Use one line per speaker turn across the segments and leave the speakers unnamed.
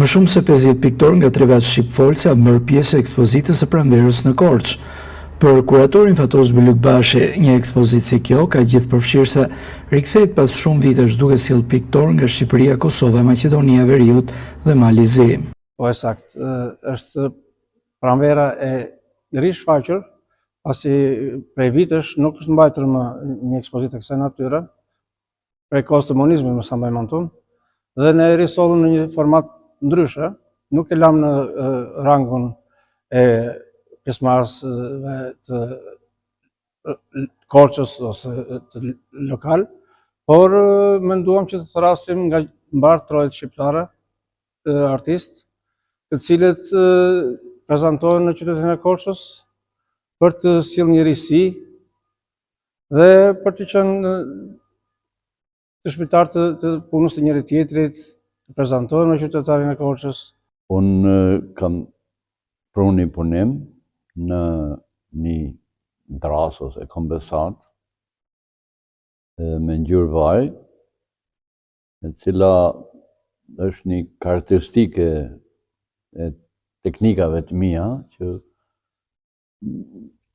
Më shumë se 50 piktor nga trevat shqipfolse mërë pjesë e ekspozitës së pranverës në Korçë. Për kuratorin Fatos Bylykbashi, një ekspozitë si kjo ka gjithëpërfshirëse rikthehet pas shumë vitesh duke sjellë piktor nga Shqipëria, Kosova, Maqedonia e Veriut dhe Mali Zi.
Po saktë, është pranvera e rishfaqur, pasi prej vitesh nuk është mbajtur më një ekspozitë e kësaj natyre, prej kohës të komunizmit më sa mbaj mendon, dhe ne risollëm në një format ndryshe, nuk e lam në rangun e pjesëmarrësve të Korçës ose të lokal, por menduam që të thrasim nga mbar trojet shqiptare artistë, të cilët prezantohen në qytetin e Korçës për të sjellë një risi dhe për të qenë të shpirtar të punës të njëri tjetrit, të prezantohen me qytetarin e Korçës.
Unë kam prunë një punim në një drasë ose kombesat me ngjyrë vaj, e cila është një karakteristike e teknikave të mia që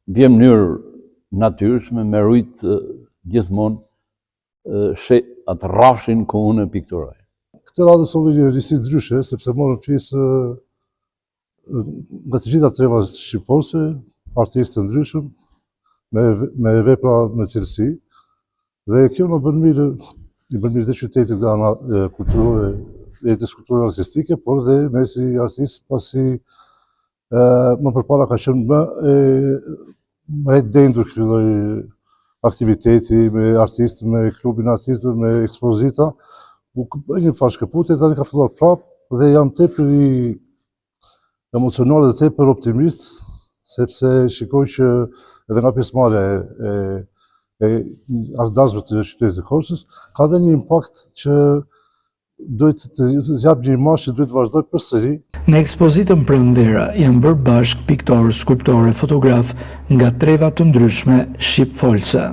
bie në mënyrë natyrshme me rujt gjithmonë atë rrafshin ku unë e pikturoj.
Këtë radhë solli një risi ndryshe, sepse morëm pjesë nga të gjitha trevat shqiptare, artistë të ndryshëm, me vepra me cilësi, dhe kjo në bën mirë të qytetit nga ana kulturore, jetës kulturore artistike, por dhe ne si artist, pasi më përpara ka qenë më e dendur ky lloj aktiviteti me artistë, me klubin artistë, me ekspozita, u bë një farë shkëputje, tani ka filluar prapë dhe jam tepër i emocional dhe tepër optimist, sepse shikoj që edhe nga pjesëmarrja e ardhasve të qytetit të Korçës ka dhe një impakt që duhet të jap një imazh që duhet të vazhdoj përsëri.
Në ekspozitën pranvera janë bërë bashkë piktorë, skulptorë, fotograf nga treva të ndryshme shqipfolse.